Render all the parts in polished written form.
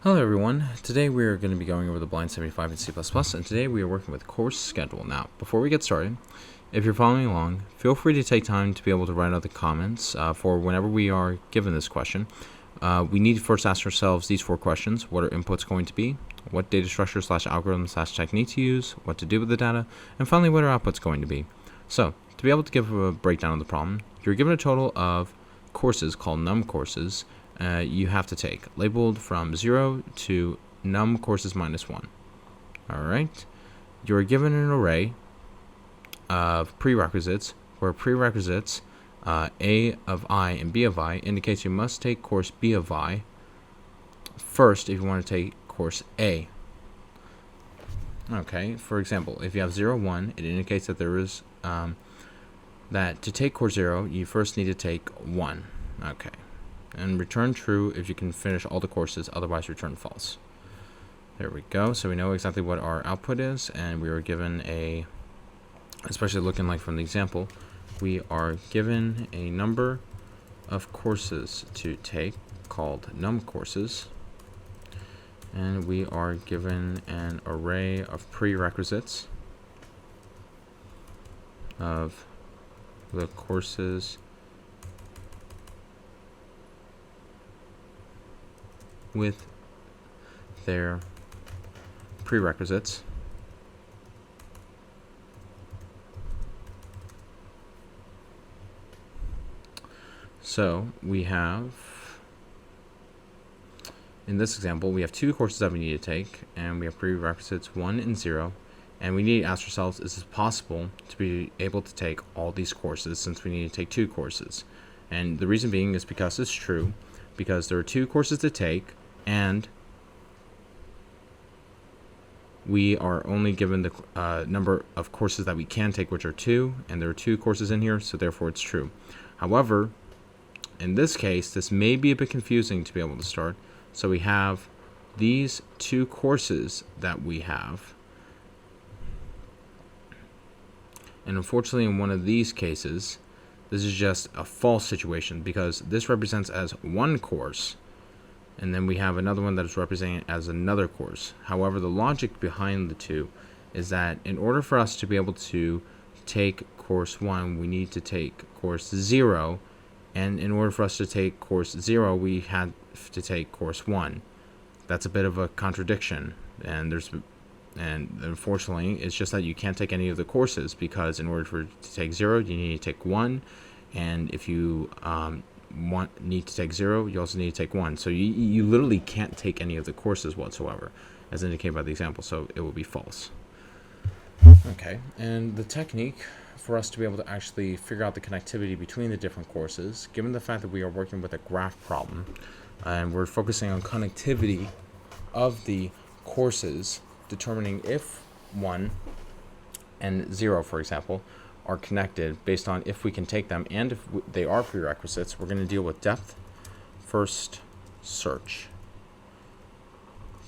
Hello everyone, today we are going to be going over the Blind 75 in C++, and today we are working with course schedule. Now, before we get started, if you're following along, feel free to take time to be able to write out the comments for whenever we are given this question. We need to first ask ourselves these four questions: what are inputs going to be, what data structure / algorithm / technique to use, what to do with the data, and finally what are outputs going to be. So, to be able to give a breakdown of the problem, you're given a total of courses called num courses you have to take, labeled from 0 to num courses minus 1. Alright, you're given an array of prerequisites where prerequisites A of I and B of I indicates you must take course B of I first if you want to take course A. Okay, for example, if you have 0, 1, it indicates that there is that to take course 0, you first need to take 1. Okay. And return true if you can finish all the courses, otherwise return false. There we go. So we know exactly what our output is, and we are given a, especially looking like from the example, we are given a number of courses to take called num courses, and we are given an array of prerequisites of the courses with their prerequisites. So we have, in this example, we have 2 courses that we need to take, and we have prerequisites 1 and 0, and we need to ask ourselves, is it possible to be able to take all these courses since we need to take 2 courses? And the reason being is because it's true, because there are 2 courses to take, and we are only given the number of courses that we can take, which are 2, and there are 2 courses in here, so therefore it's true. However, in this case, this may be a bit confusing to be able to start. So we have these 2 courses that we have, and unfortunately in one of these cases, this is just a false situation because this represents as 1 course, and then we have another one that is represented as another course. However, the logic behind the two is that in order for us to be able to take course 1, we need to take course 0, and in order for us to take course 0, we had to take course 1. That's a bit of a contradiction, and unfortunately, it's just that you can't take any of the courses because in order to take 0, you need to take 1, and if you need to take 0, you also need to take 1. So you literally can't take any of the courses whatsoever, as indicated by the example, so it will be false. Okay, and the technique for us to be able to actually figure out the connectivity between the different courses, given the fact that we are working with a graph problem, and we're focusing on connectivity of the courses, determining if 1 and 0, for example, are connected based on if we can take them and if they are prerequisites, we're going to deal with depth first search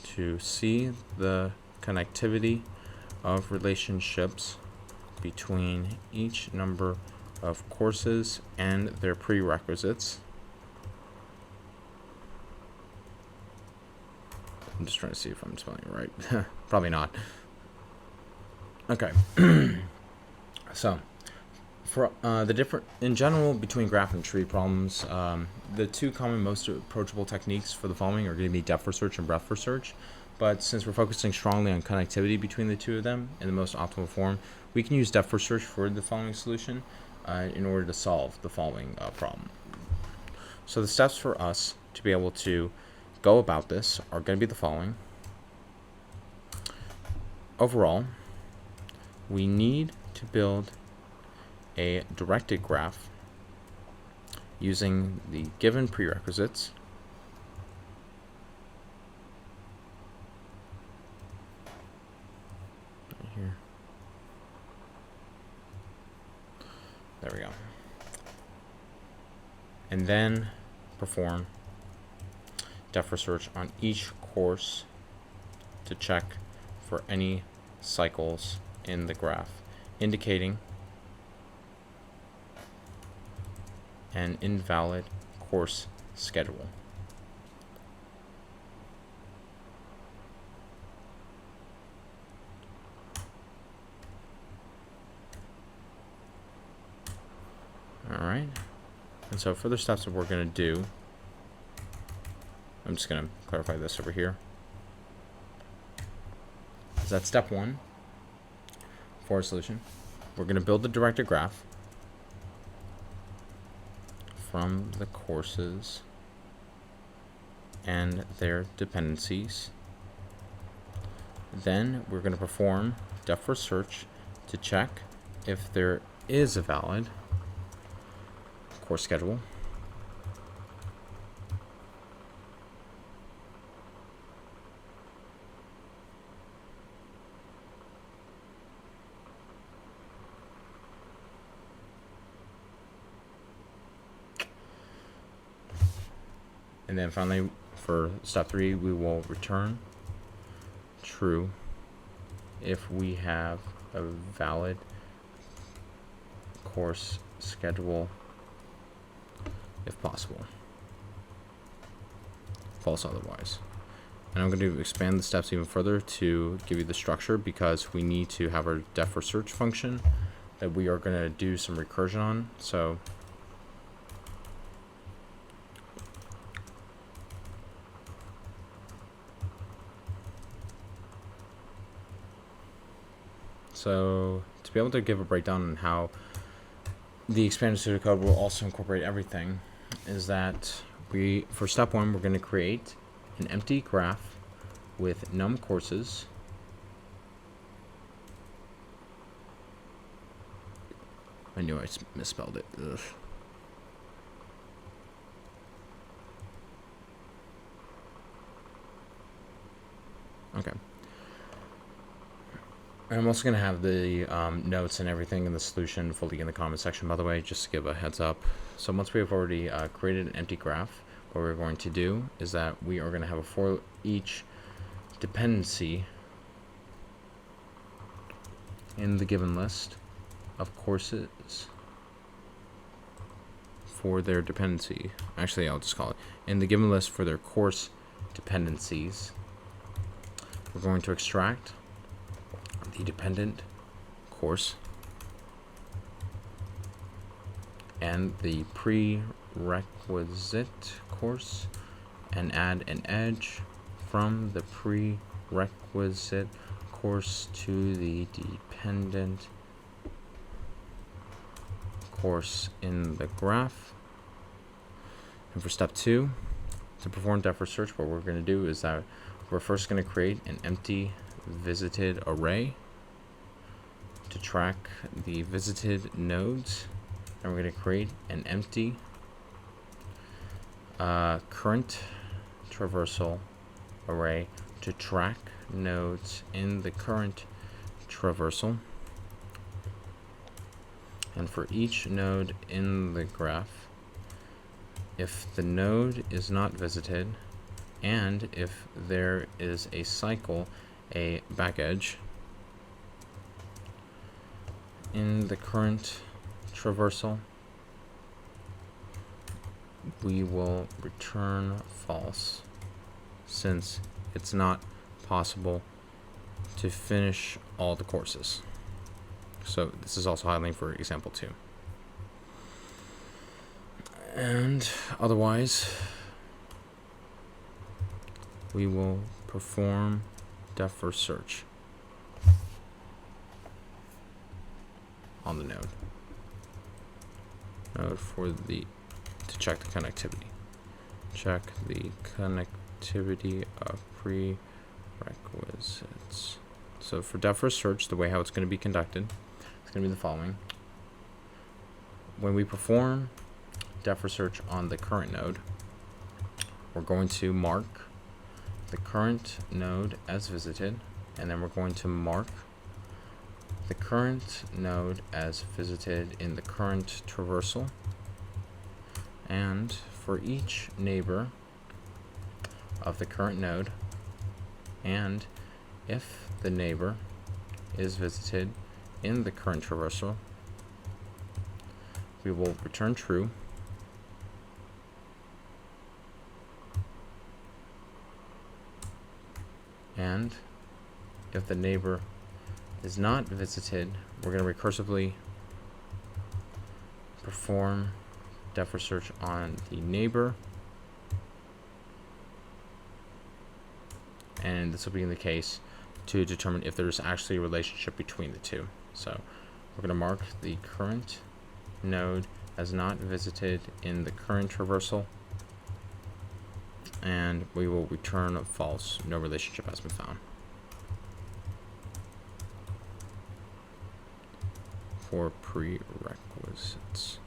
to see the connectivity of relationships between each number of courses and their prerequisites. I'm just trying to see if I'm spelling it right. Probably not. Okay. So, for the different, in general, between graph and tree problems, the 2 common most approachable techniques for the following are going to be depth first search and breadth first search. But since we're focusing strongly on connectivity between the 2 of them in the most optimal form, we can use depth first search for the following solution in order to solve the following problem. So the steps for us to be able to go about this are going to be the following. Overall, we need to build a directed graph using the given prerequisites. Right here. There we go. And then perform depth first search on each course to check for any cycles in the graph, indicating an invalid course schedule. Alright, and so further steps that we're going to do, I'm just going to clarify this over here, is that step 1 for a solution. We're going to build the directed graph from the courses and their dependencies. Then we're going to perform depth first search to check if there is a valid course schedule. And then finally, for step 3, we will return true if we have a valid course schedule, if possible. False otherwise. And I'm going to expand the steps even further to give you the structure, because we need to have our depth first search function that we are going to do some recursion on. So to be able to give a breakdown on how the expanded pseudocode will also incorporate everything, is that for step 1, we're going to create an empty graph with num courses, I knew I misspelled it. Ugh. Okay. And I'm also going to have the notes and everything in the solution fully in the comment section, by the way, just to give a heads up. So once we have already created an empty graph, what we're going to do is that we are going to have a for each dependency in the given list of courses for their dependency. Actually, I'll just call it in the given list for their course dependencies. We're going to extract the dependent course and the prerequisite course and add an edge from the prerequisite course to the dependent course in the graph. And for step 2, to perform depth first search, what we're going to do is that we're first going to create an empty visited array to track the visited nodes, and we're going to create an empty current traversal array to track nodes in the current traversal. And for each node in the graph, if the node is not visited and if there is a cycle, a back edge in the current traversal, we will return false, since it's not possible to finish all the courses. So this is also highlighting for example 2. And otherwise, we will perform depth first search on the node for the to check the connectivity. Check the connectivity of prerequisites. So for depth first search, the way how it's going to be conducted, it's going to be the following. When we perform depth first search on the current node, we're going to mark the current node as visited, and then we're going to mark the current node as visited in the current traversal. And for each neighbor of the current node, and if the neighbor is visited in the current traversal, we will return true. And if the neighbor is not visited, we're going to recursively perform depth search on the neighbor. And this will be in the case to determine if there's actually a relationship between the two. So we're going to mark the current node as not visited in the current traversal, and we will return false. No relationship has been found. For prerequisites,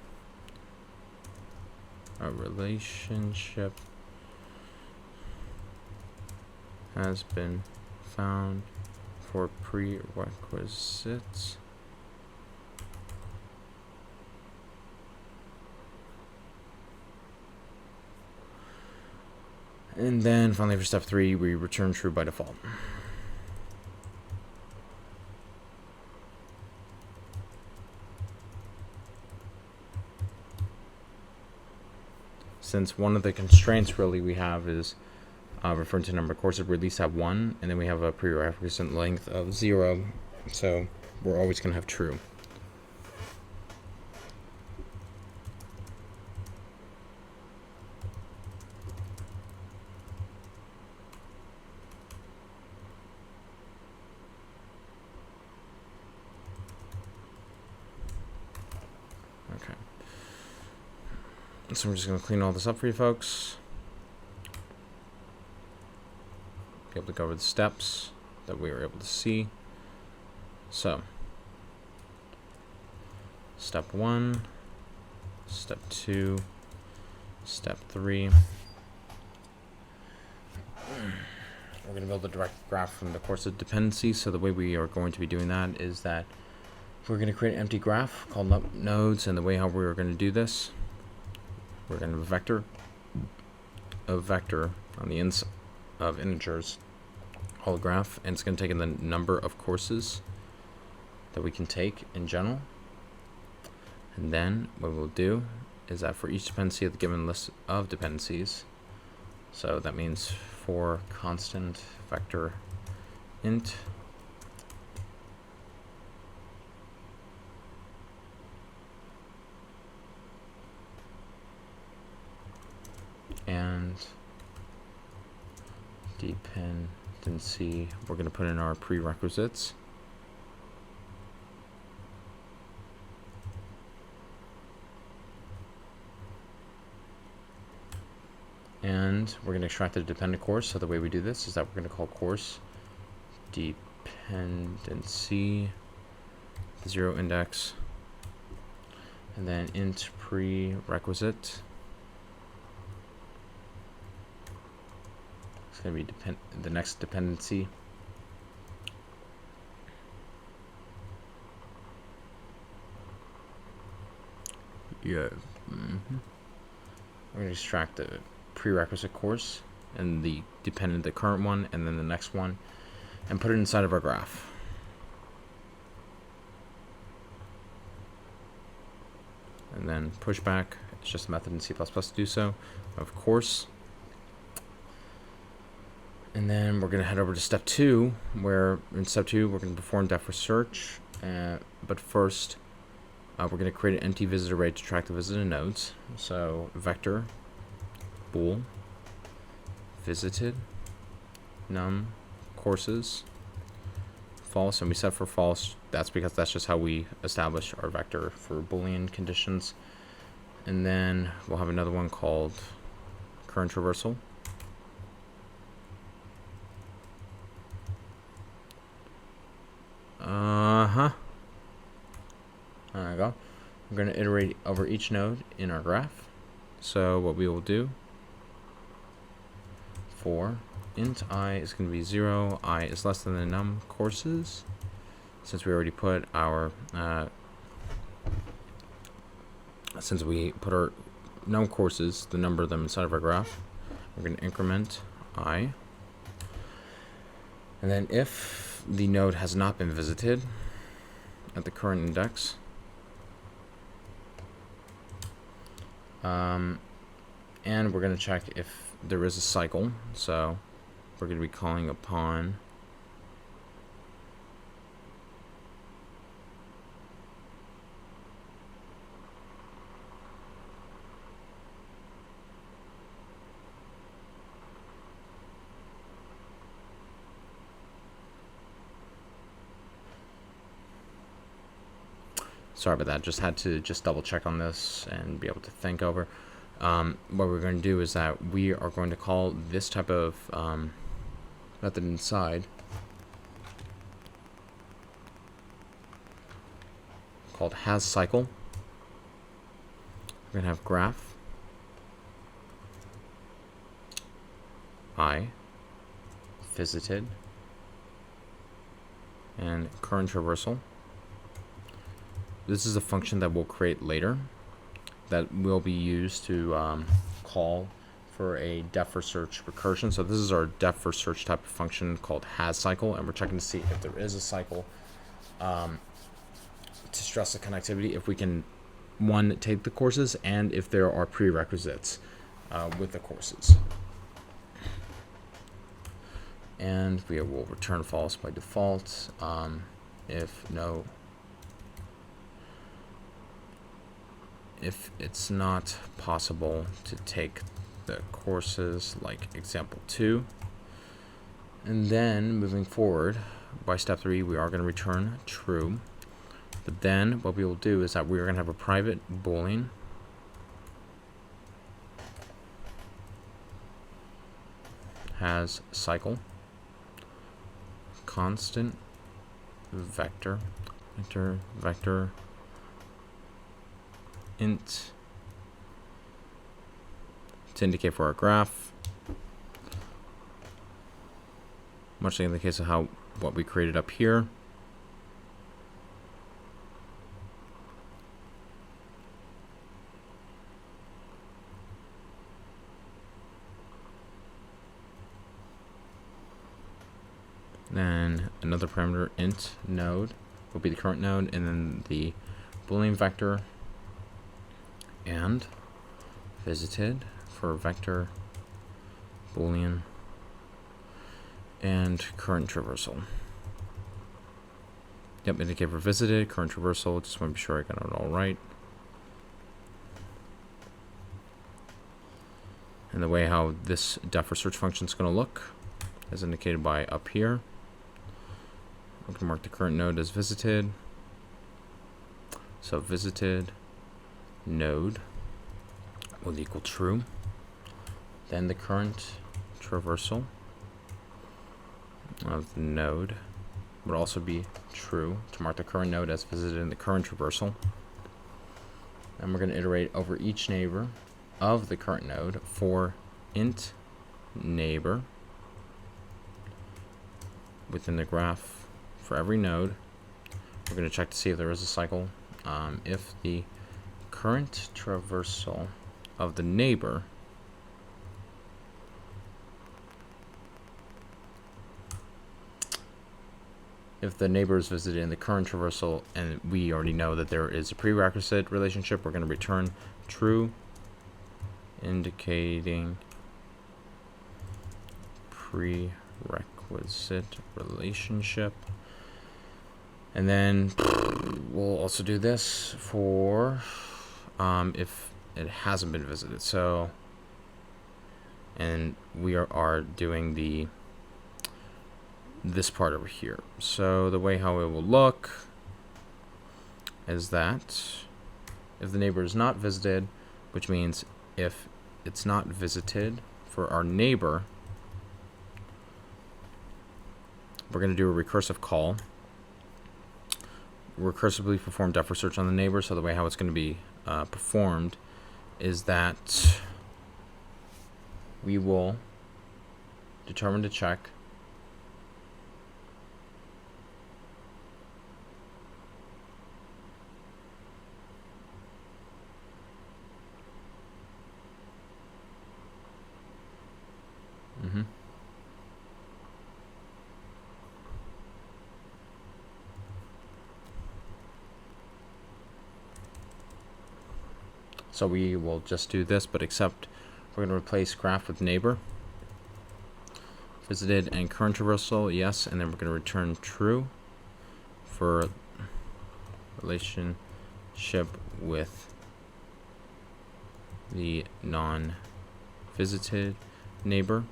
a relationship has been found for prerequisites and then finally for step 3 we return true by default. Since one of the constraints really we have is referring to number of courses, we at least have 1, and then we have a prerequisite length of 0, so we're always going to have true. Okay. So I'm just going to clean all this up for you folks. Be able to go over the steps that we were able to see. So, step 1, step 2, step 3. We're going to build a direct graph from the course of dependency. So the way we are going to be doing that is that we're going to create an empty graph called nodes, and the way how we're going to do this, we're going to have a vector on the inside of integers whole graph, and it's going to take in the number of courses that we can take in general. And then what we'll do is that for each dependency of the given list of dependencies, so that means for constant vector int and dependency, we're going to put in our prerequisites. And we're going to extract the dependent course. So the way we do this is that we're going to call course dependency 0 index, and then int prerequisite. It's going to be the next dependency. Yeah. We're going to extract the prerequisite course and the current one, and then the next one, and put it inside of our graph. And then pushback, it's just a method in C++ to do so, of course. And then we're going to head over to step 2, where in step 2 we're going to perform depth search. But first, we're going to create an empty visitor array to track the visited nodes. So vector bool visited num courses false, and we set for false. That's because that's just how we establish our vector for Boolean conditions. And then we'll have another one called current traversal. There we go. We're going to iterate over each node in our graph. So what we will do for int I is going to be 0, I is less than the num courses. Since we already put our num courses, the number of them inside of our graph, we're going to increment I. And then if the node has not been visited at the current index, and we're going to check if there is a cycle. So we're going to be calling upon Sorry about that. Just had to double check on this and be able to think over. What we're going to do is that we are going to call this type of method inside called hasCycle. We're going to have graph I visited and current traversal. This is a function that we'll create later that will be used to call for a depth first search recursion. So this is our depth first search type of function called hasCycle, and we're checking to see if there is a cycle to stress the connectivity, if we can, one, take the courses, and if there are prerequisites with the courses. And we will return false by default if it's not possible to take the courses, like example 2. And then moving forward by step 3, we are going to return true. But then what we will do is that we are going to have a private boolean hasCycle constant vector int to indicate for our graph, much like in the case of what we created up here. Then another parameter int node will be the current node, and then the boolean vector and visited for vector boolean and current traversal. Yep, indicate for visited, current traversal. Just want to be sure I got it all right. And the way how this depth first search function is going to look is indicated by up here. I'm going to mark the current node as visited. So visited node will equal true. Then the current traversal of the node would also be true to mark the current node as visited in the current traversal. And we're going to iterate over each neighbor of the current node for int neighbor within the graph for every node. We're going to check to see if there is a cycle. If the current traversal of the neighbor is visited in the current traversal, and we already know that there is a prerequisite relationship, we're going to return true, indicating prerequisite relationship. And then we'll also do this for if it hasn't been visited. So, and we are doing this part over here. So the way how it will look is that if the neighbor is not visited, which means if it's not visited for our neighbor, we're going to do a recursive call. Recursively perform depth first search on the neighbor. So the way how it's going to be performed is that we will determine to check So we will just do this, but except we're going to replace graph with neighbor, visited and current traversal, yes, and then we're going to return true for relationship with the non-visited neighbor,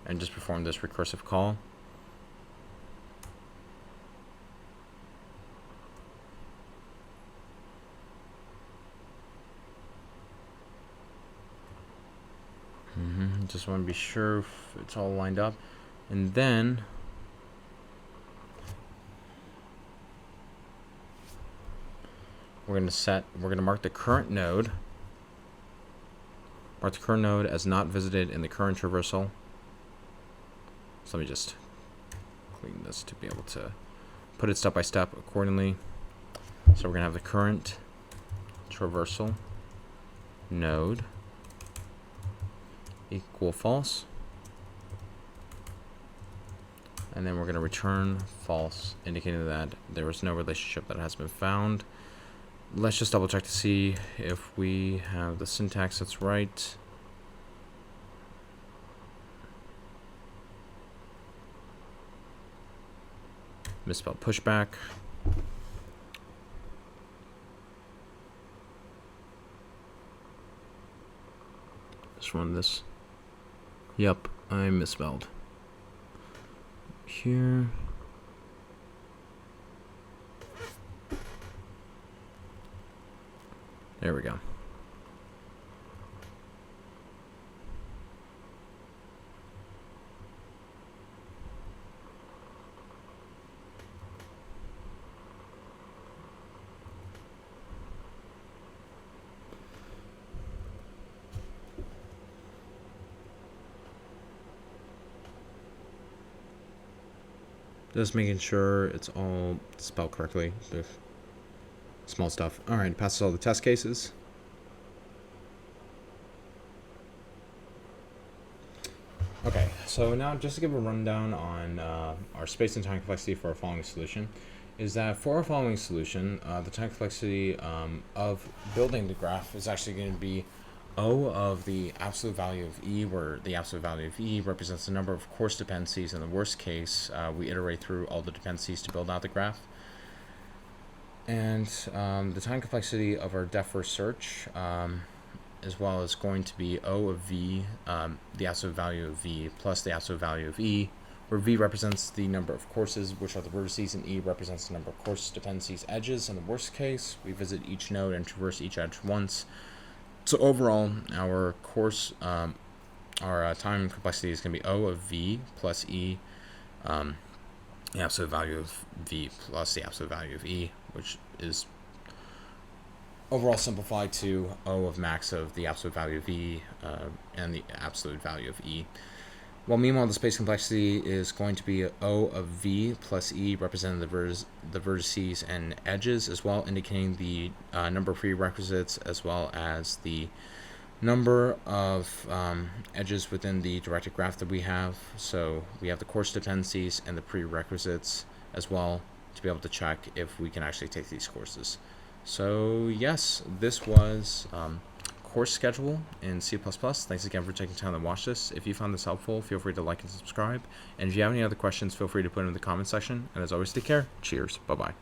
and just perform this recursive call. Just want to be sure if it's all lined up. And then we're going to mark the current node. Mark the current node as not visited in the current traversal. So let me just clean this to be able to put it step by step accordingly. So we're going to have the current traversal node equal false. And then we're going to return false, indicating that there was no relationship that has been found. Let's just double check to see if we have the syntax that's right. Misspelled pushback. Let's run this. Yep, I misspelled. Here. There we go. Just making sure it's all spelled correctly. The small stuff. All right, passes all the test cases. Okay, so now just to give a rundown on our space and time complexity for our following solution, is that for our following solution, the time complexity of building the graph is actually going to be O of the absolute value of E, where the absolute value of E represents the number of course dependencies. In the worst case, we iterate through all the dependencies to build out the graph. And the time complexity of our depth first search as well is going to be O of V, the absolute value of V, plus the absolute value of E, where V represents the number of courses, which are the vertices, and E represents the number of course dependencies edges. In the worst case, we visit each node and traverse each edge once. So overall, our course, our time complexity is going to be O of V plus E, the absolute value of V plus the absolute value of E, which is overall simplified to O of max of the absolute value of V and the absolute value of E. While meanwhile, the space complexity is going to be O of V plus E, representing the vertices and edges, as well, indicating the number of prerequisites, as well as the number of edges within the directed graph that we have. So we have the course dependencies and the prerequisites as well to be able to check if we can actually take these courses. So yes, this was course schedule in C++. Thanks again for taking time to watch this. If you found this helpful, feel free to like and subscribe. And if you have any other questions, feel free to put them in the comment section. And as always, take care. Cheers. Bye-bye.